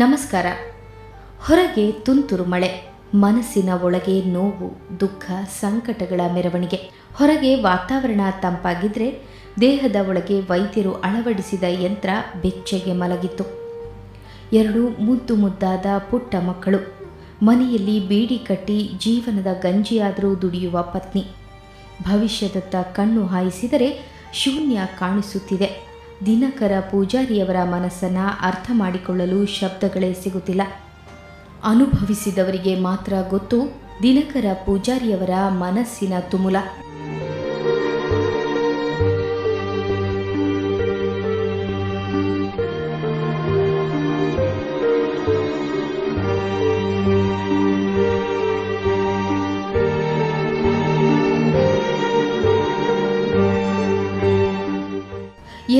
ನಮಸ್ಕಾರ. ಹೊರಗೆ ತುಂತುರು ಮಳೆ, ಮನಸ್ಸಿನ ಒಳಗೆ ನೋವು, ದುಃಖ, ಸಂಕಟಗಳ ಮೆರವಣಿಗೆ. ಹೊರಗೆ ವಾತಾವರಣ ತಂಪಾಗಿದ್ರೆ ದೇಹದ ಒಳಗೆ ವೈದ್ಯರು ಅಳವಡಿಸಿದ ಯಂತ್ರ ಬೆಚ್ಚಗೆ ಮಲಗಿತ್ತು. ಎರಡು ಮುದ್ದು ಮುದ್ದಾದ ಪುಟ್ಟ ಮಕ್ಕಳು, ಮನೆಯಲ್ಲಿ ಬೀಡಿ ಕಟ್ಟಿ ಜೀವನದ ಗಂಜಿಯಾದರೂ ದುಡಿಯುವ ಪತ್ನಿ. ಭವಿಷ್ಯದತ್ತ ಕಣ್ಣು ಹಾಯಿಸಿದರೆ ಶೂನ್ಯ ಕಾಣಿಸುತ್ತಿದೆ. ದಿನಕರ ಪೂಜಾರಿಯವರ ಮನಸ್ಸನ್ನು ಅರ್ಥ ಮಾಡಿಕೊಳ್ಳಲು ಶಬ್ದಗಳೇ ಸಿಗುತ್ತಿಲ್ಲ. ಅನುಭವಿಸಿದವರಿಗೆ ಮಾತ್ರ ಗೊತ್ತು ದಿನಕರ ಪೂಜಾರಿಯವರ ಮನಸ್ಸಿನ ತುಮುಲ.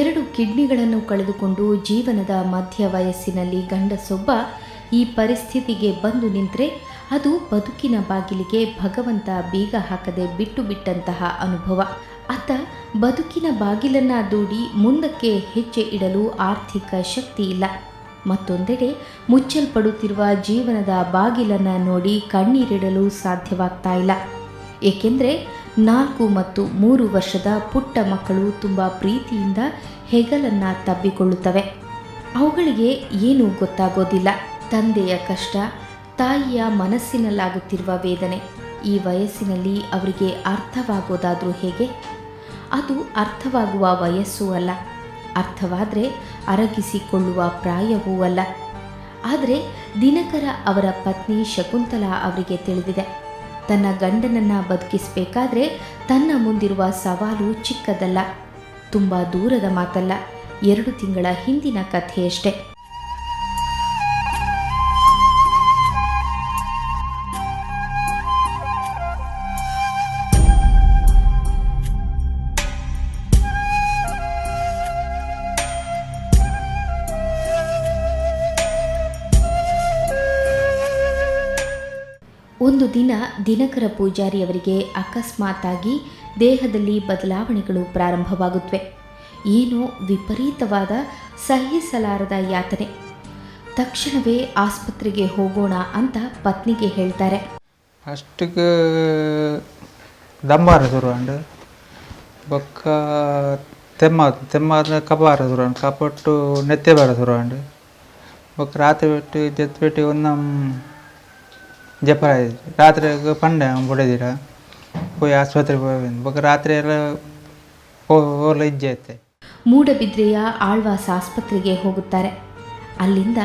ಎರಡು ಕಿಡ್ನಿಗಳನ್ನು ಕಳೆದುಕೊಂಡು ಜೀವನದ ಮಧ್ಯ ವಯಸ್ಸಿನಲ್ಲಿ ಗಂಡಸೊಬ್ಬ ಈ ಪರಿಸ್ಥಿತಿಗೆ ಬಂದು ನಿಂತರೆ ಅದು ಬದುಕಿನ ಬಾಗಿಲಿಗೆ ಭಗವಂತ ಬೀಗ ಹಾಕದೆ ಬಿಟ್ಟು ಬಿಟ್ಟಂತಹ ಅನುಭವ. ಆತ ಬದುಕಿನ ಬಾಗಿಲನ್ನು ದೂಡಿ ಮುಂದಕ್ಕೆ ಹೆಜ್ಜೆ ಇಡಲು ಆರ್ಥಿಕ ಶಕ್ತಿ ಇಲ್ಲ. ಮತ್ತೊಂದೆಡೆ ಮುಚ್ಚಲ್ಪಡುತ್ತಿರುವ ಜೀವನದ ಬಾಗಿಲನ್ನು ನೋಡಿ ಕಣ್ಣೀರಿಡಲು ಸಾಧ್ಯವಾಗ್ತಾ ಇಲ್ಲ. ಏಕೆಂದರೆ 4 ಮತ್ತು 3 ವರ್ಷದ ಪುಟ್ಟ ಮಕ್ಕಳು ತುಂಬ ಪ್ರೀತಿಯಿಂದ ಹೆಗಲನ್ನು ತಬ್ಬಿಕೊಳ್ಳುತ್ತವೆ. ಅವುಗಳಿಗೆ ಏನೂ ಗೊತ್ತಾಗೋದಿಲ್ಲ. ತಂದೆಯ ಕಷ್ಟ, ತಾಯಿಯ ಮನಸ್ಸಿನಲ್ಲಾಗುತ್ತಿರುವ ವೇದನೆ ಈ ವಯಸ್ಸಿನಲ್ಲಿ ಅವರಿಗೆ ಅರ್ಥವಾಗೋದಾದರೂ ಹೇಗೆ? ಅದು ಅರ್ಥವಾಗುವ ವಯಸ್ಸೂ ಅಲ್ಲ, ಅರ್ಥವಾದರೆ ಅರಗಿಸಿಕೊಳ್ಳುವ ಪ್ರಾಯವೂ ಅಲ್ಲ. ಆದರೆ ದಿನಕರ ಅವರ ಪತ್ನಿ ಶಕುಂತಲಾ ಅವರಿಗೆ ತಿಳಿದಿದೆ, ತನ್ನ ಗಂಡನನ್ನು ಬದುಕಿಸಬೇಕಾದ್ರೆ ತನ್ನ ಮುಂದಿರುವ ಸವಾಲು ಚಿಕ್ಕದಲ್ಲ, ತುಂಬ ದೂರದ ಮಾತಲ್ಲ, 2 ತಿಂಗಳ ಹಿಂದಿನ ಕಥೆಯಷ್ಟೇ. ಒಂದು ದಿನ ದಿನಕರ ಪೂಜಾರಿಯವರಿಗೆ ಅಕಸ್ಮಾತಾಗಿ ದೇಹದಲ್ಲಿ ಬದಲಾವಣೆಗಳು ಪ್ರಾರಂಭವಾಗುತ್ತವೆ. ಏನೋ ವಿಪರೀತವಾದ ಸಹಿಸಲಾರದ ಯಾತನೆ. ತಕ್ಷಣವೇ ಆಸ್ಪತ್ರೆಗೆ ಹೋಗೋಣ ಅಂತ ಪತ್ನಿಗೆ ಹೇಳ್ತಾರೆ. ಫಸ್ಟಿಗೆ ದಮ್ಮಾರ ಶುರುಂಡು ಬೊಕ್ಕ ತೆಮ್ಮಾದ ಕಪಾರ ಶುರುಂಡು ಕಪಟ್ಟು ನೆತ್ತೆ ಬಾರ ಶುರುಂಡು ಬೊಕ್ಕ ರಾತ್ರಿ ಬಿಟ್ಟು ಜತ್ ಬಿಟ್ಟು ಒಂದು ಜಪ ರಾತ್ರಿ ಪಂಡೆ ಬುಡದಿರ ಹೋಗಿ ಆಸ್ಪತ್ರೆಗೆ ಹೋಗಿ ಬೊಕ್ಕ ರಾತ್ರಿ ಎಲ್ಲ ಹೋಗ್ಲ ಇಜ್ಜೆ ಐತೆ. ಮೂಡಬಿದ್ರೆಯ ಆಳ್ವಾಸ್ ಆಸ್ಪತ್ರೆಗೆ ಹೋಗುತ್ತಾರೆ. ಅಲ್ಲಿಂದ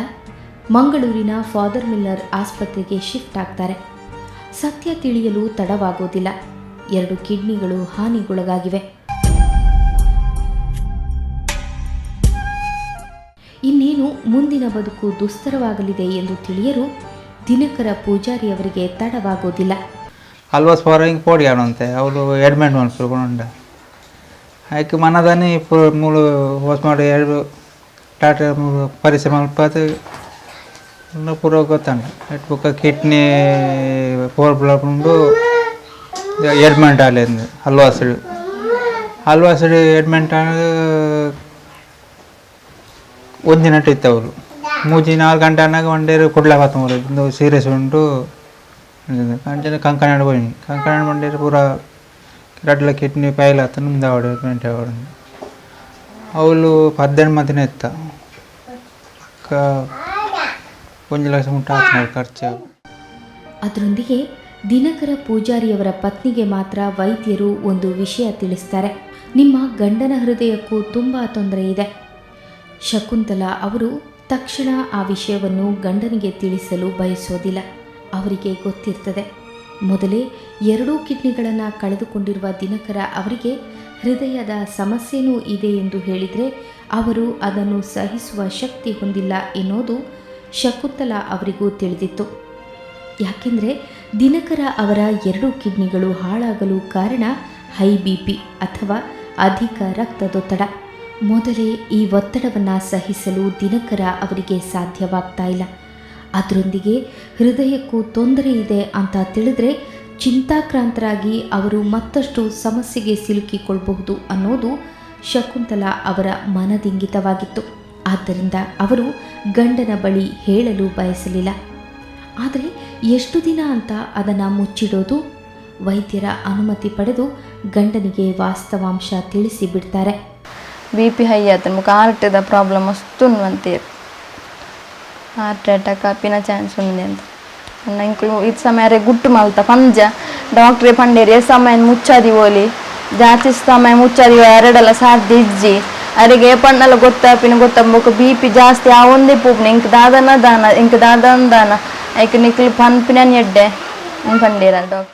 ಮಂಗಳೂರಿನ ಫಾದರ್ ಮಿಲ್ಲರ್ ಆಸ್ಪತ್ರೆಗೆ ಶಿಫ್ಟ್ ಆಗ್ತಾರೆ. ಸತ್ಯ ತಿಳಿಯಲು ತಡವಾಗೋದಿಲ್ಲ. 2 ಕಿಡ್ನಿಗಳು ಹಾನಿಗೊಳಗಾಗಿವೆ. ಇನ್ನೇನು ಮುಂದಿನ ಬದುಕು ದುಸ್ತರವಾಗಲಿದೆ ಎಂದು ತಿಳಿಯಲು ದಿನಕರ ಪೂಜಾರಿಯವರಿಗೆ ತಡವಾಗೋದಿಲ್ಲ. ಆಳ್ವಾಸ್ ಫಾರಿಂಗ್ ಪೋಡಿ ಆಡಂತೆ ಅವಳು ಅಡ್ಮಿಟ್ ಮಾಡ್ಕೊಂಡು ಆಯ್ಕೆ ಮನದಾನೆ ಮೂಳು ವಾಸ್ ಮಾಡಿ 2 ಡಾಕ್ಟರ್ ಪರೀಕ್ಷೆ ಮಾಡ್ಬೋದು ಪೂರ ಗೊತ್ತಂಡ ಬುಕ್ಕ ಕಿಡ್ನಿ ಪ್ರಾಬ್ಲಮ್ಡು ಅಡ್ಮಿಟ್ ಆಲಿಂದು ಹಲ್ವಾಸಡು ಅಡ್ಮಿಟ್ ಆಗ ಒಂದಿನ ಇತ್ತು ಅವರು 3-4 ಗಂಟೆ ಅನ್ನಾಗ ಒಂಡೇರು ಕೊಡ್ಲಾಗತ್ತ ಒಂದು ಸೀರಿಯಸ್ ಉಂಟು ಕಂಕನಾಡು ಹೋಯ್ನಿ ಕಂಕನಾಡು ಬಂಡೇರು ಪೂರ ರಡ್ಲ ಕಿಡ್ನಿ ಪೈಲ್ ಆತ ನಿಮ್ದು ಆವಡೆ ಅಡ್ಮಿಟ್ ಆವಡ ಅವಳು 18 ದಿನ ಇತ್ತ 1 ಲಕ್ಷ ಮುಟ್ಟ ಖರ್ಚು. ಅದರೊಂದಿಗೆ ದಿನಕರ ಪೂಜಾರಿಯವರ ಪತ್ನಿಗೆ ಮಾತ್ರ ವೈದ್ಯರು ಒಂದು ವಿಷಯ ತಿಳಿಸ್ತಾರೆ. ನಿಮ್ಮ ಗಂಡನ ಹೃದಯಕ್ಕೂ ತುಂಬ ತೊಂದರೆ ಇದೆ. ಶಕುಂತಲಾ ಅವರು ತಕ್ಷಣ ಆ ವಿಷಯವನ್ನು ಗಂಡನಿಗೆ ತಿಳಿಸಲು ಬಯಸೋದಿಲ್ಲ. ಅವರಿಗೆ ಗೊತ್ತಿರ್ತದೆ, ಮೊದಲೇ 2 ಕಿಡ್ನಿಗಳನ್ನು ಕಳೆದುಕೊಂಡಿರುವ ದಿನಕರ ಅವರಿಗೆ ಹೃದಯದ ಸಮಸ್ಯೆನೂ ಇದೆ ಎಂದು ಹೇಳಿದರೆ ಅವರು ಅದನ್ನು ಸಹಿಸುವ ಶಕ್ತಿ ಹೊಂದಿಲ್ಲ ಎನ್ನುವುದು ಶಕುಂತಲಾ ಅವರಿಗೂ ತಿಳಿದಿತ್ತು. ಯಾಕೆಂದರೆ ದಿನಕರ ಅವರ 2 ಕಿಡ್ನಿಗಳು ಹಾಳಾಗಲು ಕಾರಣ ಹೈ BP ಅಥವಾ ಅಧಿಕ ರಕ್ತದೊತ್ತಡ. ಮೊದಲೇ ಈ ಒತ್ತಡವನ್ನು ಸಹಿಸಲು ದಿನಕರ ಅವರಿಗೆ ಸಾಧ್ಯವಾಗ್ತಾ ಇಲ್ಲ. ಅದರೊಂದಿಗೆ ಹೃದಯಕ್ಕೂ ತೊಂದರೆ ಇದೆ ಅಂತ ತಿಳಿದ್ರೆ ಚಿಂತಾಕ್ರಾಂತರಾಗಿ ಅವರು ಮತ್ತಷ್ಟು ಸಮಸ್ಯೆಗೆ ಸಿಲುಕಿಕೊಳ್ಳಬಹುದು ಅನ್ನೋದು ಶಕುಂತಲಾ ಅವರ ಮನದಿಂಗಿತವಾಗಿತ್ತು. ಆದ್ದರಿಂದ ಅವರು ಗಂಡನ ಬಳಿ ಹೇಳಲು ಬಯಸಲಿಲ್ಲ. ಆದರೆ ಎಷ್ಟು ದಿನ ಅಂತ ಅದನ್ನು ಮುಚ್ಚಿಡೋದು? ವೈದ್ಯರ ಅನುಮತಿ ಪಡೆದು ಗಂಡನಿಗೆ ವಾಸ್ತವಾಂಶ ತಿಳಿಸಿ ಬಿಡ್ತಾರೆ. BP ಹೈ ಆಯ್ತು, ಮುಖ ಹಾರ್ಟ್ದ ಪ್ರಾಬ್ಲಮ್ ಅಷ್ಟು ಅಂತೀರು, ಹಾರ್ಟ್ ಅಟ್ಯಾಕ್ ಆಪಿನ ಚಾನ್ಸ್ ఉంది ಅಂತ ನಂಗೆ ಇದು ಸಮಯ ಗುಟ್ಟು ಮಲ್ತ ಪಂಜ ಡಾಕ್ಟ್ರೇ ಪಂಡೇರಿ ಎ ಸಮಯ ಮುಚ್ಚಾದಿ ಓಲಿ ಜಾಸ್ತಿ ಸಮಯ ಮುಚ್ಚಾದಿ ಎರಡೆಲ್ಲ ಸಾಧ್ಯ ಇಜ್ಜಿ ಅವರಿಗೆ ಪಣ್ಣೆಲ್ಲ ಗೊತ್ತಾಪಿನ ಗೊತ್ತಂಬ BP ಜಾಸ್ತಿ ಆ ಒಂದೇ ಪೂಪ್ನ ಇಂಕ ದಾದನ ದಾನ ಇಂಕ ದಾದನ ದಾನ ಐಕ ನಿಕ್ಲಿ ಪನ್ಪಿನ ಎಡ್ಡೆ ಪಂಡೇರ ಡಾಕ್ಟರ್.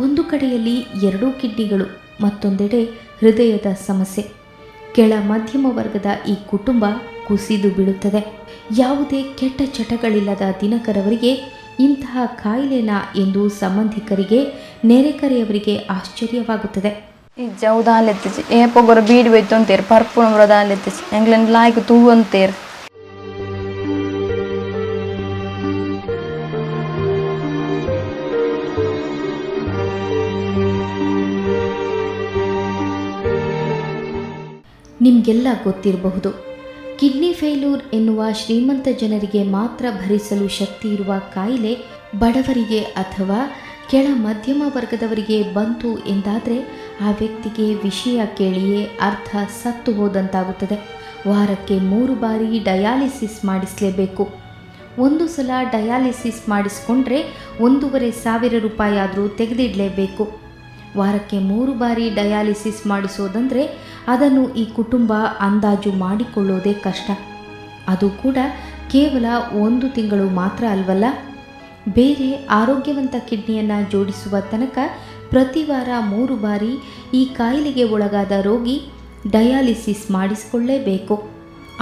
ಒಂದು ಕಡೆಯಲ್ಲಿ ಎರಡೂ ಕಿಡ್ನಿಗಳು, ಮತ್ತೊಂದೆಡೆ ಹೃದಯದ ಸಮಸ್ಯೆ. ಕೆಳ ಮಧ್ಯಮ ವರ್ಗದ ಈ ಕುಟುಂಬ ಕುಸಿದು ಬೀಳುತ್ತದೆ. ಯಾವುದೇ ಕೆಟ್ಟ ಚಟಗಳಿಲ್ಲದ ದಿನಕರವರಿಗೆ ಇಂತಹ ಕಾಯಿಲೆನಾ ಎಂದು ಸಂಬಂಧಿಕರಿಗೆ, ನೆರೆಕರೆಯವರಿಗೆ ಆಶ್ಚರ್ಯವಾಗುತ್ತದೆ. ಇಜ್ಜ ಉದಾಲೆತ್ತಿಸಿ ಏಪಗೊರ ಬೀಡಿ ಬೈತು ಅಂತೀರು, ಪರ್ಪುಣ ಉದಾಲೆತ್ತಿಸಿ ಎಂಗ್ಲೆಂಡ್ ಲಾಯ್ಕು ತೂ ಅಂತೀರು. ನಿಮಗೆಲ್ಲ ಗೊತ್ತಿರಬಹುದು, ಕಿಡ್ನಿ ಫೇಲ್ಯೂರ್ ಎನ್ನುವ ಶ್ರೀಮಂತ ಜನರಿಗೆ ಮಾತ್ರ ಭರಿಸಲು ಶಕ್ತಿ ಇರುವ ಕಾಯಿಲೆ ಬಡವರಿಗೆ ಅಥವಾ ಕೆಳ ಮಧ್ಯಮ ವರ್ಗದವರಿಗೆ ಬಂತು ಎಂದಾದರೆ ಆ ವ್ಯಕ್ತಿಗೆ ವಿಷಯ ಕೇಳಿಯೇ ಅರ್ಧ ಸತ್ತು ಹೋದಂತಾಗುತ್ತದೆ. ವಾರಕ್ಕೆ 3 ಬಾರಿ ಡಯಾಲಿಸಿಸ್ ಮಾಡಿಸಲೇಬೇಕು. ಒಂದು ಸಲ ಡಯಾಲಿಸಿಸ್ ಮಾಡಿಸ್ಕೊಂಡ್ರೆ 1,500 ರೂಪಾಯಿ ಆದರೂ ತೆಗೆದಿಡಲೇಬೇಕು. ವಾರಕ್ಕೆ 3 ಬಾರಿ ಡಯಾಲಿಸಿಸ್ ಮಾಡಿಸೋದಂದರೆ ಅದನ್ನು ಈ ಕುಟುಂಬ ಅಂದಾಜು ಮಾಡಿಕೊಳ್ಳೋದೇ ಕಷ್ಟ. ಅದು ಕೂಡ ಕೇವಲ 1 ತಿಂಗಳು ಮಾತ್ರ ಅಲ್ವಲ್ಲ. ಬೇರೆ ಆರೋಗ್ಯವಂತ ಕಿಡ್ನಿಯನ್ನು ಜೋಡಿಸುವ ತನಕ ಪ್ರತಿ ವಾರ 3 ಬಾರಿ ಈ ಕಾಯಿಲೆಗೆ ಒಳಗಾದ ರೋಗಿ ಡಯಾಲಿಸಿಸ್ ಮಾಡಿಸಿಕೊಳ್ಳೇಬೇಕು.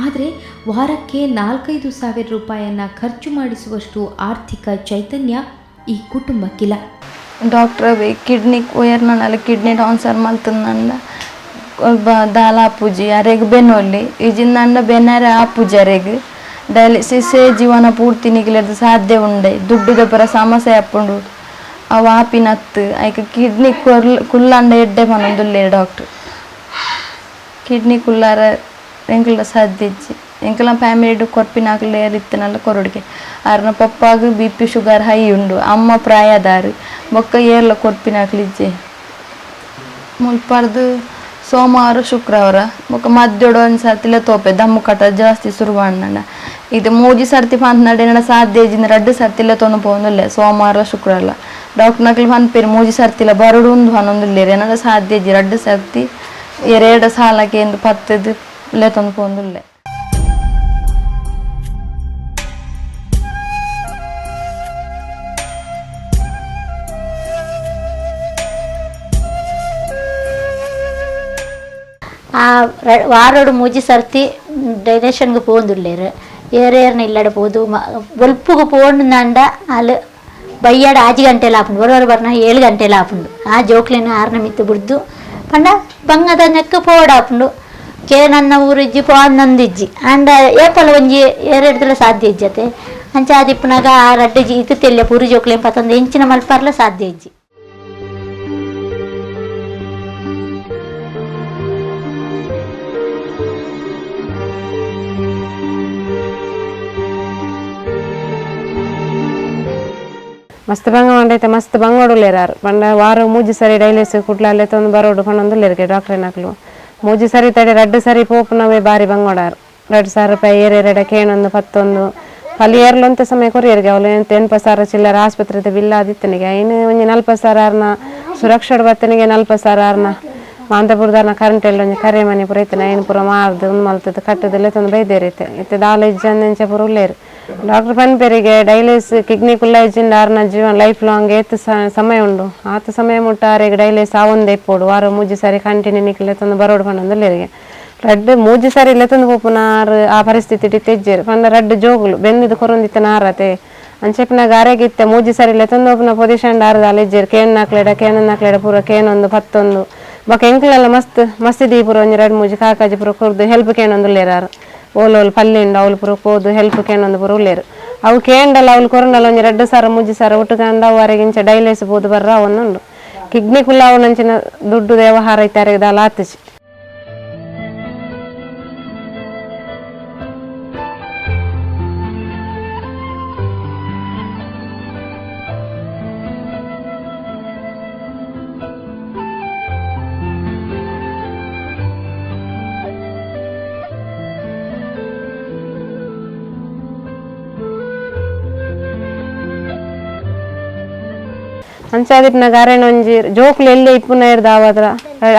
ಆದರೆ ವಾರಕ್ಕೆ 4-5 ಸಾವಿರ ರೂಪಾಯಿಯನ್ನು ಖರ್ಚು ಮಾಡಿಸುವಷ್ಟು ಆರ್ಥಿಕ ಚೈತನ್ಯ ಈ ಕುಟುಂಬಕ್ಕಿಲ್ಲ. ಡಾಕ್ಟ್ರ್ ಕಿಡ್ನಿ ಉಯರ್ನಲ್ಲ ಕಿಡ್ನಿ ಟ್ರಾನ್ಸ್ಫರ್ ಮಲ್ತಂದ ದಾಲ ಆಪುಜಿ ಅರೆಗ್ ಬೆನ್ನೊಲ್ಲಿ ಇಜಿಂದ ಬೆನ್ನರೆ ಆಪುಜಿ ಅರೆಗ್ ಡಯಾಲಿಸಿಸ್ ಜೀವನ ಪೂರ್ತಿ ನಿಗಲದ ಸಾಧ್ಯ ಉಂಡೆ. ದುಡ್ಡುದ ಪರ ಸಮಸ್ಯೆ ಹಾಕೊಂಡು ಅವು ಆಪಿನತ್ತು ಐಕ ಕಿಡ್ನಿ ಕುಲ್ಲಂಡ ಎಡ್ಡೆ ಪನೊಂದುಲ್ಲೆ ಡಾಕ್ಟ್ರ್ ಕಿಡ್ನಿ ಕುಲ್ಲಾರ ಎಂಕಲ ಸಾಧ್ಯ ಇಜ್ಜಿ ಎಂಕಲ ಫ್ಯಾಮಿಲಿ ಕೊರ್ಪಿನಾಕಲೆ ಇತ್ತನಲ್ಲ ಕೊರಡಿಗೆ ಆರ್ನ ಪಪ್ಪಾಗ BP ಶುಗರ್ ಹೈ ಉಂಡು, ಅಮ್ಮ ಪ್ರಾಯದಾರು ಬೊಕ್ಕ ಏರ್ಲ ಕೊರ್ಪಿನಾಕ್ಲಿಜ್ಜೆ ಮುಲ್ಪಾರ್ದು ಸೋಮವಾರ ಶುಕ್ರವಾರ ಬೊಕ್ಕ ಮದ್ದೊಡು ಒಂದು ಸರ್ತಿಲ್ಲ ತೋಪೆ ದಮ್ಮು ಕಟ್ಟ ಜಾಸ್ತಿ ಶುರುವಾಣ್ಣ. ಇದು 3 ಸರ್ತಿ ಪಂತನಡೆ ಸಾಧ್ಯ ಇಜ್ಜಿಂದ 2 ಸರ್ತಿಲ್ಲ ತೊಂದು ಪೋಂದುಲ್ಲೆ ಸೋಮವಾರ ಶುಕ್ರವಾರ ಡಾಕ್ಟರ್ ನಕ್ಲಿ ಪನ್ಪೇರಿ 3 ಸರ್ತಿಲ್ಲ ಬರೋಡು ಒಂದು ಹನ್ನೊಂದುಲ್ಲೇರಿ ಏನಾರ ಸಾಧ್ಯ ಇಜ್ಜಿ 2 ಸರ್ತಿ 2 ಸಾಲಕ್ಕೆ ಎಂದು 10 ಇಲ್ಲೇ ತೊಂದು ಪೋಂದುಲ್ಲೆ. ವಾರೋಡು 3 ಸರ್ತಿ ಡೈನೇಷನ್ಗೆ ಪೋಂದುಲ್ಲೇರು ಏರೇರ್ನ ಇಲ್ಲಡೆ ಪೋದು ಒಲ್ಪುಗೆ ಪೋಂಡುಂದ ಅಲ್ಲಿ ಬಯ್ಯಾಡ 5 ಗಂಟೆಲ ಆಪುಂಡು ಬರೋರು ಬರ್ನ 7 ಗಂಟೆಲ ಆಪುಂಡು. ಆ ಜೋಕ್ಲೆನ 6ನ ಮಿತ್ತು ಬಿಡ್ದು ಪಂಡ ಬಂಗದ ನೆಕ್ಕ ಪೋಡಾಪುಂಡು ಕೆ ನನ್ನ ಊರಿಜ್ಜಿ ಪೋಂದಿಜ್ಜಿ ಅಂಡ ಏಪಲ ಒಂಜಿ 2 ಸಾಧ್ಯ ಇಜ್ಜತೆ ಅಂಚ ಆದಿಪ್ಪನಾಗ ಆ ರಡ್ಡೆಜಿ ಇದು ತೆಲ್ಲೆ ಪೂರಿ ಜೋಕ್ಲೆನ್ ಪತ್ತೊಂದು ಹೆಂಚಿನ ಮಲ್ಪಾರ್ಲ ಸಾಧ್ಯ ಇಜ್ಜಿ. ಮಸ್ತ್ ಬಂಗ ಮಾಡೈತೆ ಮಸ್ತ್ ಬಂಗೋಡು ಲೇರಾರು ಪಂಡ ವಾರ ಮೂಜಿ ಸರಿ ಡೈಲಿಸ್ ಕುಟ್ಲಲ್ಲೇ ತಂದು ಬರೋಡು ಪಣ್ಣೊಂದು ಲೇರಿಗೆ ಡಾಕ್ಟ್ರೆ ನಕ್ಲು ಮೂಜಿ ಸರಿ ತಡೆ 2 ಸರಿ ಪೋಪುನವೇ ಬಾರಿ ಬಂಗೋಡಾರು 2,000 ರೂಪಾಯಿ ಏರೆರಡ ಕೇಣೊಂದು 11 ಅಲ್ಲಿ ಏರ್ಲಂತ ಸಮಯ ಕೊರಿಯರ್ಗೆ ಅವಳು 80,000 ಚಿಲ್ಲರ ಆಸ್ಪತ್ರೆ ಬಿಲ್ ಆದಿತ್ತನಿಗೆ ಇನ್ನು ಒಂಜಿ 40,000 ಸುರಕ್ಷಾ ಬತ್ತನಿಗೆ 40,000 ಮಾಂತಪುರದಾರ್ನ ಕರೆಂಟ್ ಎಲ್ಲ ಒಂಜಿ ಕರೆ ಮನೆ ಪುರ ಇತ್ತು ಏನು ಪುರ ಮಾರ್ದು ಮಲ್ತದ್ದು ಕಟ್ಟದಲ್ಲೇ ತಂದು ಬೈದೇರೈತೆ ಇತ್ತು ದಾಲ ಇಜ್ಜಂಚ ಪುರ ಉಳ್ಳೇರು ಡಾಕ್ಟರ್ ಪನ್ಪೇರಿಗೆ ಡೈಲಿಸ್ ಕಿಡ್ನಿ ಕುಲ್ಲ ಇಜ್ಜಿಂದ ಆರ್ನ ಜೀವನ ಲೈಫ್ ಲಾಂಗ್ ಏತು ಸಮಯ ಉಂಡು ಆತ ಸಮಯ ಮುಟ್ಟಾರಿಗೆ ಡೈಲಿಸ್ ಆವೊಂದೇ ಇಪ್ಪೋಡು ವಾರ ಮೂಜಿ ಸಾರಿ ಕಂಟಿನ್ಯೂ ನಿಕ್ಲೆ ತಂದು ಬರೋಡು ಪಣ್ಣಂದಲ್ಲಿರಿಗೆ ರಡ್ಡು ಮೂಜಿ ಸಾರಿ ಇಲ್ಲ ತಂದು ಪೋಪುನಾರು ಆ ಪರಿಸ್ಥಿತಿ ತೆಜ್ಜೇರು ಪಂಡ ರಡ್ಡು ಜೋಗುಲು ಬೆನ್ನಿದು ಕೊರೊಂದಿತ್ತ ನಾರತೆ ಅಂಚೆಪ್ನ ಗಾರೆಗಿತ್ತ ಮೂಜಿ ಸಾರಿ ಇಲ್ಲ ತಂದು ಪೋಪುನ ಪೊಸಿಷನ್ ಆರ್ದು ಅಲ್ಲಿಜ್ಜೇರು ಕೇಣ್ ನಾಕ್ಲೆಡ ಪೂರ ಕೇಣೊಂದು 11 ಬೊಕ ಎಂಕ್ಲೆಲ್ಲ ಮಸ್ತಿದಿ ಪೂರ ಒಂಜಿ 2-3 ಕಾಕಾಜಿ ಪೂರ ಕೊರ್ದು ಹೆಲ್ಪ್ ಕೇಣೊಂದು ಉಲ್ಲೇರಾರು ಓಲೋಲು ಪಲ್ಲಿಂಡು ಅವಳು ಪೂರ ಕೋದು ಹೆಲ್ಪ್ ಕೇಣೊಂದು ಪೂರ ಉಲ್ಲೇರು ಅವು ಕೇಂಡಲ್ಲ ಅವಳು ಕೊರಂಡಲ್ಲ ಒಂಜಿ 2,000-3,000 ಒಟ್ಟುಕಂಡು ಅವರೆಗಿಂಚ ಡೈಲೇಸ್ ಬೋದು ಬರ್ರ ಅವನ್ನೊಂದು ಕಿಡ್ನಿ ಕುಲ್ಲ ಅವನಂಚಿನ ದುಡ್ಡು ವ್ಯವಹಾರ ಇತ್ತಾರೆ ದಾಲ ಆತಿಸಿ ಅಂಚಾದಿಟ್ನಾಗ ಅರೆಣೊಂಜಿ ಜೋಕುಲು ಎಲ್ಲೇ ಇಪ್ಪುನ ಇರ್ದ ಆವದ್ರ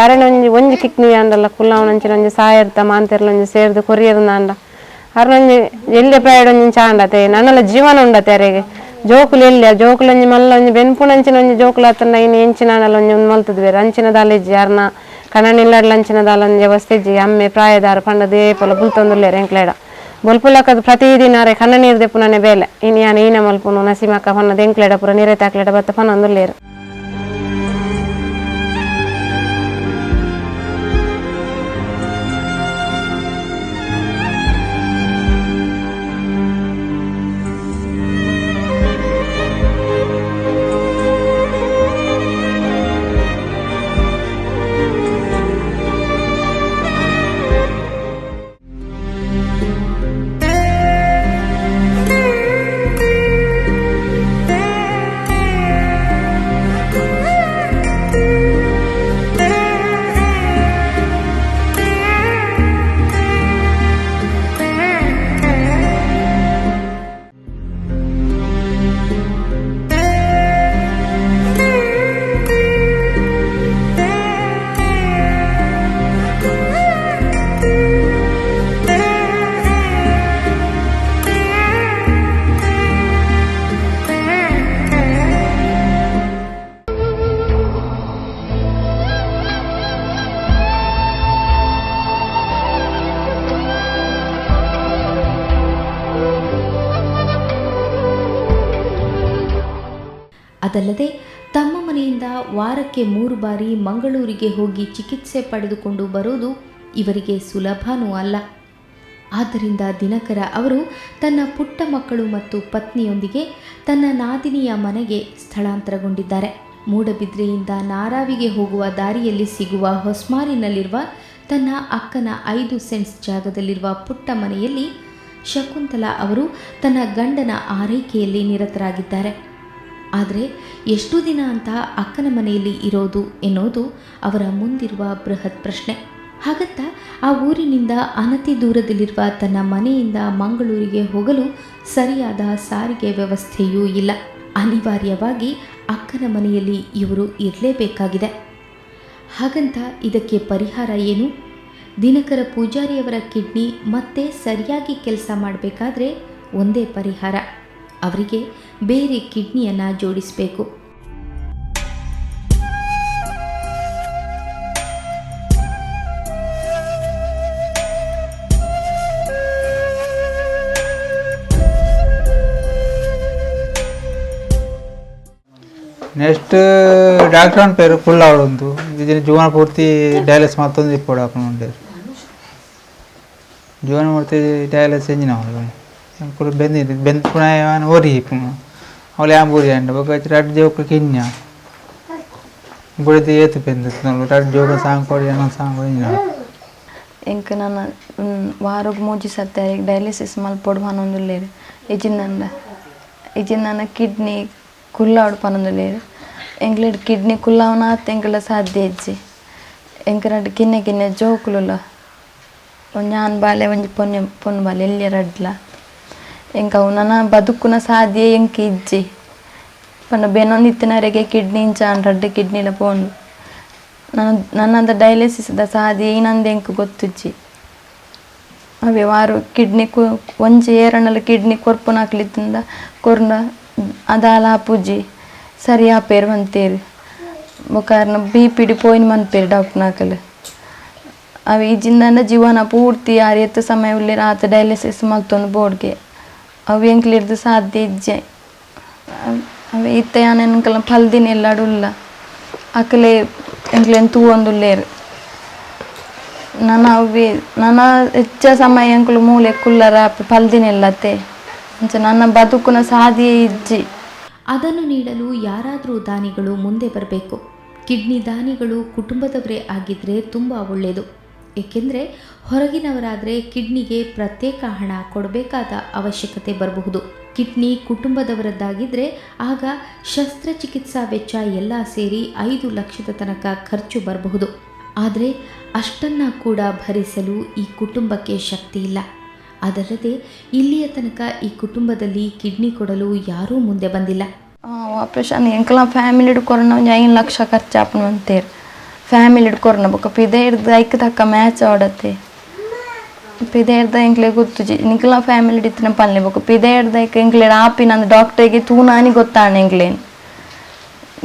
ಅರೆಣೊಂಜಿ ಕಿಕ್ನಿ ಅಂಡಲ್ಲ ಕುಲ್ಲವನಂಚಿನ ಒಂಜಿ ಸಾಯರ್ತ ಮಾಂತೆರ್ಲ ಒಂಜಿ ಸೇರ್ದು ಕೊರಿಯರ್ನ ಅಂಡ ಅರ್ನೊಂಜಿ ಎಲ್ಲೆ ಪ್ರಾಯಡ್ ಒಂಜಿ ಚಾಂಡತೆ ನನ್ನಲ್ಲ ಜೀವನ ಉಂಡತೆ ಅರೆಗೆ ಜೋಕುಲು ಎಲ್ಲೆ ಜೋಕುಲು ಒಂಜಿ ಮಲ್ಲ ಒಂಜಿ ಬೆನ್ಪುನಂಚಿನ ಒಂಜಿ ಜೋಕುಲು ಆತನ ಇನ್ನು ಎಂಚಿನ ಅಂಡಲ್ಲ ಒಂಜಿ ಮಲ್ತದ ಬೇರೆ ಅಂಚಿನ ದಾಲ ಇಜ್ಜಿ ಅರ್ನ ಕಣನಿಲ್ಲಡ್ಲ ಅಂಚಿನ ದಾಲ ಒಂಜಿ ವ್ಯವಸ್ಥೆ ಇಜ್ಜಿ ಅಮ್ಮೆ ಪ್ರಾಯದಾರ ಪಂಡ ದೇಪಲ ಬುಲ್ತೊಂದುಲ್ಲೇರು ಎಂಕ್ಲೆಡ ಬೊಲ್ಪುಲಕ್ಕದು ಪ್ರತಿದಿನಾರೆ ಕಣ್ಣ ನೀರು ದೆಪ್ಪುನನೆ ಬೇಲೆ ಇನ್ನು ಯಾನ ಈನ ಮಲ್ಪುನು ನಸಿಮಕ್ಕ ಪನ್ನದ ಎಂಕ್ಲೆಡ ಪುರ ನೀರೆತಾಕ್ಲೆಡ ಬತ್ತ ಪನ್ನೊಂದುಲ್ಲೇರು ಅದಲ್ಲದೆ ತಮ್ಮ ಮನೆಯಿಂದ ವಾರಕ್ಕೆ 3 ಬಾರಿ ಮಂಗಳೂರಿಗೆ ಹೋಗಿ ಚಿಕಿತ್ಸೆ ಪಡೆದುಕೊಂಡು ಬರೋದು ಇವರಿಗೆ ಸುಲಭನೂ ಅಲ್ಲ. ಆದ್ದರಿಂದ ದಿನಕರ ಅವರು ತನ್ನ ಪುಟ್ಟ ಮಕ್ಕಳು ಮತ್ತು ಪತ್ನಿಯೊಂದಿಗೆ ತನ್ನ ನಾದಿನಿಯ ಮನೆಗೆ ಸ್ಥಳಾಂತರಗೊಂಡಿದ್ದಾರೆ. ಮೂಡಬಿದ್ರೆಯಿಂದ ನಾರಾವಿಗೆ ಹೋಗುವ ದಾರಿಯಲ್ಲಿ ಸಿಗುವ ಹೊಸ್ಮಾರಿನಲ್ಲಿರುವ ತನ್ನ ಅಕ್ಕನ 5 ಸೆಂಟ್ಸ್ ಜಾಗದಲ್ಲಿರುವ ಪುಟ್ಟ ಮನೆಯಲ್ಲಿ ಶಕುಂತಲಾ ಅವರು ತನ್ನ ಗಂಡನ ಆರೈಕೆಯಲ್ಲಿ ನಿರತರಾಗಿದ್ದಾರೆ. ಆದರೆ ಎಷ್ಟು ದಿನ ಅಂತ ಅಕ್ಕನ ಮನೆಯಲ್ಲಿ ಇರೋದು ಎನ್ನುವುದು ಅವರ ಮುಂದಿರುವ ಬೃಹತ್ ಪ್ರಶ್ನೆ. ಹಾಗಂತ ಆ ಊರಿನಿಂದ ಅನತಿ ದೂರದಲ್ಲಿರುವ ತನ್ನ ಮನೆಯಿಂದ ಮಂಗಳೂರಿಗೆ ಹೋಗಲು ಸರಿಯಾದ ಸಾರಿಗೆ ವ್ಯವಸ್ಥೆಯೂ ಇಲ್ಲ. ಅನಿವಾರ್ಯವಾಗಿ ಅಕ್ಕನ ಮನೆಯಲ್ಲಿ ಇವರು ಇರಲೇಬೇಕಾಗಿದೆ. ಹಾಗಂತ ಇದಕ್ಕೆ ಪರಿಹಾರ ಏನು? ದಿನಕರ ಪೂಜಾರಿಯವರ ಕಿಡ್ನಿ ಮತ್ತೆ ಸರಿಯಾಗಿ ಕೆಲಸ ಮಾಡಬೇಕಾದ್ರೆ ಒಂದೇ ಪರಿಹಾರ, ಅವರಿಗೆ ಬೇರೆ ಕಿಡ್ನಿಯನ್ನು ಜೋಡಿಸಬೇಕು. నెక్స్ట్ డాక్టర్ అని పేరు ఫుల్ అవడందు ఇది జీవన పూర్తి డయాలిసిస్ మొత్తం ఇప్పుడు అప్పుడు ఉండేది జీవన పూర్తి డయాలిసిస్ ఎంజిన ఇప్పుడు బెందుకున్నా ఓరి ఇప్పుడు ಅವಳು ಯಾಂಬೂರಿ ಅಂಡ ఒక ರಡ್ ಜೋಕ ಕಿನ್ಯ ಬುಡದಿ ಏತು ಬೆಂದಿತ್ತು ರಡ್ ಜೋಕ ಸಾಂಗ್ ಏನೋ ಸಾಂಗ್ ಇಂಕ ನನ್ನ ವಾರಕ್ಕೆ 3 ಸತಿ ಡಯಾಲಿಸಿಸ್ ಮಲ್ಪೊಡು ಹನ್ನೊಂದುಲ್ಲೇರು ಇಜಿಂದ ನನ್ನ ಕಿಡ್ನಿ ಕುಲ್ಲಾಡು ಪನೊಂದುಲ್ಲೇರು ಎಂಕ್ಲೆಡ್ ಕಿಡ್ನಿ ಕುಲ್ಲಾವನಾತ್ ಎಂಕಲ ಸಾಧ್ಯ ಇಜ್ಜಿ ಎಂಕರಡ್ ಕಿನ್ನೆ ಜೋಕುಲುಲ್ಲ ಒಂಜಾನ್ ಬಾಲೆ ಒಂಜಿ ಪೊನ್ನು ಬಾಲೆ ಎಲ್ಲಿಯ ರಡ್ಲ ಎಂಕ ಅವು ನನ್ನ ಬದುಕುನ ಸಾಧ್ಯ ಎಂಕ ಇಜ್ಜಿ ಪಂಡ ಬೆನ್ನೊಂದಿತ್ತಿನವರೆಗೆ ಕಿಡ್ನಿ ಇಂಚಾನ್ ರಡ್ಡು ಕಿಡ್ನಿಲ ಪೋಂಡು ನನ್ನದ ಡಯಾಲಿಸಿಸ್ದ ಸಾಧ್ಯ ಏನಂದು ಎಂಕ ಗೊತ್ತಿಜ್ಜಿ ಅವೇ ವಾರು ಕಿಡ್ನಿ ಒಂಜಿ ಏರಣಲ ಕಿಡ್ನಿ ಕೊರ್ಪುನಾಕ್ಲಿತ್ತಿಂದ ಕೊರ್ನ ಅದಾಲ ಆಪುಜಿ ಸರಿ ಆಪೇರು ಅಂತೇರಿ ಬೊಕಾರ್ನ BP ಪೋಯಿನ್ ಮನ್ಪೇರು ಡಾಕ್ಟರ್ನಾಕಲು ಅವು ಈಜಿಂದ ಜೀವನ ಪೂರ್ತಿ ಯಾರು ಎತ್ತು ಸಮಯ ಉಳ್ಳೇರ ಆತ ಡಯಾಲಿಸಿಸ್ ಮಲ್ತೊಂದು ಬೋರ್ಡ್ಗೆ ಅವು ಎಂಕ್ಲಿಡ್ದು ಸಾಧ್ಯ ಇಜ್ಜೆ ಅವೆ ಇತ್ತ ಯಾನೆನ್ಕಲ ಫಲ್ದಿನ ಎಲ್ಲಾಡುಲ್ಲ ಅಕಲೆ ಎಂಕ್ಲೇನು ತೂವೊಂದುಲ್ಲೇರು ನನ್ನ ಹೆಚ್ಚ ಸಮಯ ಎಂಕಲು ಮೂಲೆ ಕುಲ್ಲರ ಫಲ್ದಿನೆಲ್ಲತ್ತೆ ನನ್ನ ಬದುಕುನ ಸಾಧ್ಯ ಇಜ್ಜಿ. ಅದನ್ನು ನೀಡಲು ಯಾರಾದರೂ ದಾನಿಗಳು ಮುಂದೆ ಬರಬೇಕು. ಕಿಡ್ನಿ ದಾನಿಗಳು ಕುಟುಂಬದವರೇ ಆಗಿದ್ದರೆ ತುಂಬ ಒಳ್ಳೆಯದು. ಏಕೆಂದರೆ ಹೊರಗಿನವರಾದರೆ ಕಿಡ್ನಿಗೆ ಪ್ರತ್ಯೇಕ ಹಣ ಕೊಡಬೇಕಾದ ಅವಶ್ಯಕತೆ ಬರಬಹುದು. ಕಿಡ್ನಿ ಕುಟುಂಬದವರದ್ದಾಗಿದ್ದರೆ ಆಗ ಶಸ್ತ್ರಚಿಕಿತ್ಸಾ ವೆಚ್ಚ ಎಲ್ಲ ಸೇರಿ 5 ಲಕ್ಷದ ತನಕ ಖರ್ಚು ಬರಬಹುದು. ಆದರೆ ಅಷ್ಟನ್ನು ಕೂಡ ಭರಿಸಲು ಈ ಕುಟುಂಬಕ್ಕೆ ಶಕ್ತಿ ಇಲ್ಲ. ಅದಲ್ಲದೆ ಇಲ್ಲಿಯ ತನಕ ಈ ಕುಟುಂಬದಲ್ಲಿ ಕಿಡ್ನಿ ಕೊಡಲು ಯಾರೂ ಮುಂದೆ ಬಂದಿಲ್ಲ. ಆಪ್ರೇಷನ್ ಎಂಕಲ ಫ್ಯಾಮಿಲಿ ಹಿಡ್ಕೊರೋಣ ಒಂದು 5 ಲಕ್ಷ ಖರ್ಚಾಪನು ಅಂತೇಳಿ ಫ್ಯಾಮಿಲಿ ಹಿಡ್ಕೊರೋಣ ಬೊಕ್ಕ ಪಿದೆ ಹಿಡ್ದು ಐಕ್ ತಕ್ಕ ಮ್ಯಾಚ್ ಆಡತ್ತೆ ಪಿದೆ ಹಿಡ್ದ ಎಂಕ್ಲೆ ಗೊತ್ತು ನಿಕ್ಲ ಫ್ಯಾಮಿಲಿ ಹಿಡಿತಿನ ಪಲ್ಲೆ ಬೊಕ್ಕ ಪಿದೆ ಹಿಡ್ದ ಎಂಕ್ಲೆ ಆಪಿ ನಂದು ಡಾಕ್ಟ್ರಿಗೆ ತೂನಾನಿ ಗೊತ್ತಾಣ ಎಂಕ್ಲೇನು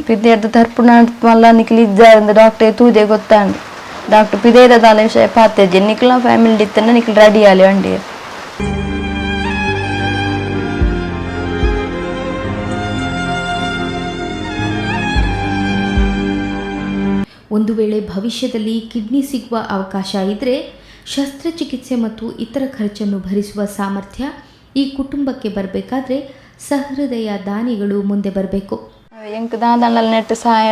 ಪಿದೆ ಹಿಡ್ದು ತರ್ಪುಣ ಮಲ್ಲ ನಿಕ್ಲಿ ಇಜ್ಜ ಡಾಕ್ಟ್ರಿಗೆ ತೂದೆ ಗೊತ್ತಾಣ ಡಾಕ್ಟರ್ ಪಿದೇದ ದಾಲ ವಿಷಯ ಪಾತೆಜ್ಜೆ ನಿಕ್ಲ ಫ್ಯಾಮಿಲಿ ಹಿಡಿತಂಡ ನಿಕ್ಲು ರೆಡಿ ಆಲಿ ಅಂಡಿ. ಒಂದು ವೇಳೆ ಭವಿಷ್ಯದಲ್ಲಿ ಕಿಡ್ನಿ ಸಿಗುವ ಅವಕಾಶ ಇದ್ದರೆ ಶಸ್ತ್ರಚಿಕಿತ್ಸೆ ಮತ್ತು ಇತರ ಖರ್ಚನ್ನು ಭರಿಸುವ ಸಾಮರ್ಥ್ಯ ಈ ಕುಟುಂಬಕ್ಕೆ ಬರಬೇಕಾದ್ರೆ ಸಹೃದಯ ದಾನಿಗಳು ಮುಂದೆ ಬರಬೇಕು. ಎಂಕ್ ದಾದಲ್ಲ ನೆಟ್ ಸಹಾಯ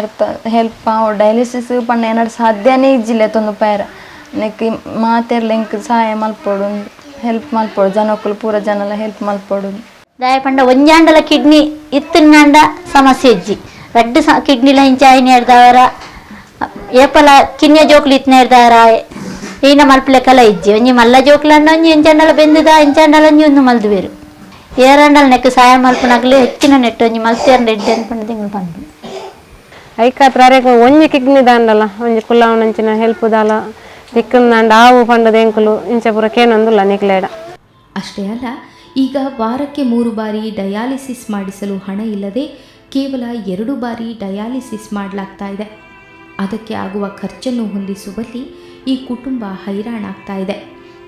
ಹೆಲ್ಪ್ ಡಯಾಲಿಸಿಸ್ ಪಣ್ಣ ಏನಾರು ಸಾಧ್ಯನೇ ಇಜ್ಜಿಲ್ಲ ತೊಂದು ಪೇರ ನೆಕ್ ಮಾತೆರ್ಲ ಎಂಕ್ ಸಹಾಯ ಮಲ್ಪೋಡು ಹೆಲ್ಪ್ ಮಲ್ಪೋಡು ಜನಕ್ಕಲು ಪೂರ ಜನಲ ಹೆಲ್ಪ್ ಮಲ್ಪೋಡು ದಾಯ ಪಂಡ ಒಂಜಾಂಡಲ ಕಿಡ್ನಿ ಇತ್ತಿನಾಂಡ ಸಮಸ್ಯೆ ಇಜ್ಜಿ ರಡ್ಡು ಕಿಡ್ನಿಲ ಹಿಂಚಾಯಿನಿ ಹಿಡ್ದವರ ಏಪಲ ಕಿನ್ನೆ ಜೋಕ್ಲು ಇತ್ತಿನ ಹಿಡ್ದವರ ಈನ ಮಲ್ಪಲೆಕ್ಕಲ ಇಜ್ಜಿ ಒಂಜಿ ಮಲ್ಲ ಜೋಕ್ಲಂಡ ಒಂಜಿ ಎಂಚಂಡಲ ಬೆಂದಿದ ಎಂಚಂಡಲ ಒಂಜಿ ಒಂದು ಮಲ್ದು ಬೇರು ಏರಂಡಲ್ ನೆಕ್ ಸಹಾಯ ಮಲ್ಪನಾಗ್ಲಿ ಹೆಚ್ಚಿನ ನೆಟ್ಟು ಒಂಜಿ ಮಲ್ತೇರ್ ಎಡ್ಡೆ ಅನ್ಪಂಡು ತಿಂಗಳು ಪಂಡು ಐಕಾತ್ರ ಅರೆಗೆ ಒಂಜಿ ಕಿಡ್ನಿ ದಾಂಡಲ್ಲ ಒಂಜಿ ಕುಲ್ಲವನಂಚಿನ ಹೆಲ್ಪ್ ದಾಲ ದಿಕ್ಕಂದಾಂಡ ಆವು ಪಂಡದ ಎಂಕುಲು ಇಂಚ ಪೂರ ಕೇನೊಂದುಲ್ಲ ನಿಕ್ಲೇಡ. ಅಷ್ಟೇ ಅಲ್ಲ, ಈಗ ವಾರಕ್ಕೆ 3 ಬಾರಿ ಡಯಾಲಿಸಿಸ್ ಮಾಡಿಸಲು ಹಣ ಇಲ್ಲದೆ ಕೇವಲ 2 ಬಾರಿ ಡಯಾಲಿಸಿಸ್ ಮಾಡಲಾಗ್ತಾ ಇದೆ. ಅದಕ್ಕೆ ಆಗುವ ಖರ್ಚನ್ನು ಹೊಂದಿಸುವಲ್ಲಿ ಈ ಕುಟುಂಬ ಹೈರಾಣಾಗ್ತಾ ಇದೆ.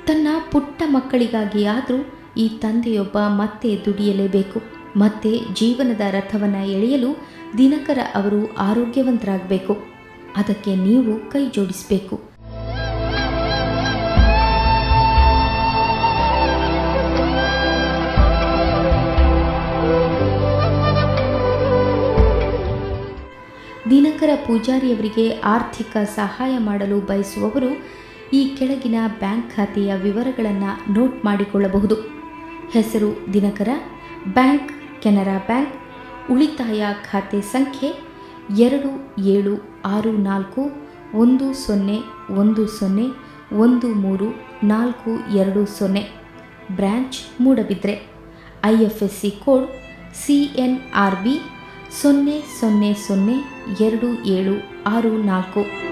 ತನ್ನ ಪುಟ್ಟ ಮಕ್ಕಳಿಗಾಗಿ ಆದರೂ ಈ ತಂದೆಯೊಬ್ಬ ಮತ್ತೆ ದುಡಿಯಲೇಬೇಕು. ಮತ್ತೆ ಜೀವನದ ರಥವನ್ನು ಎಳೆಯಲು ದಿನಕರ ಅವರು ಆರೋಗ್ಯವಂತರಾಗಬೇಕು. ಅದಕ್ಕೆ ನೀವು ಕೈ ಜೋಡಿಸಬೇಕು. ದಿನಕರ ಪೂಜಾರಿಯವರಿಗೆ ಆರ್ಥಿಕ ಸಹಾಯ ಮಾಡಲು ಬಯಸುವವರು ಈ ಕೆಳಗಿನ ಬ್ಯಾಂಕ್ ಖಾತೆಯ ವಿವರಗಳನ್ನು ನೋಟ್ ಮಾಡಿಕೊಳ್ಳಬಹುದು. ಹೆಸರು ದಿನಕರ, ಬ್ಯಾಂಕ್ ಕೆನರಾ ಬ್ಯಾಂಕ್, ಉಳಿತಾಯ ಖಾತೆ ಸಂಖ್ಯೆ 27641010134220, branch Moodbidri, IFSC code CNRB 0002764.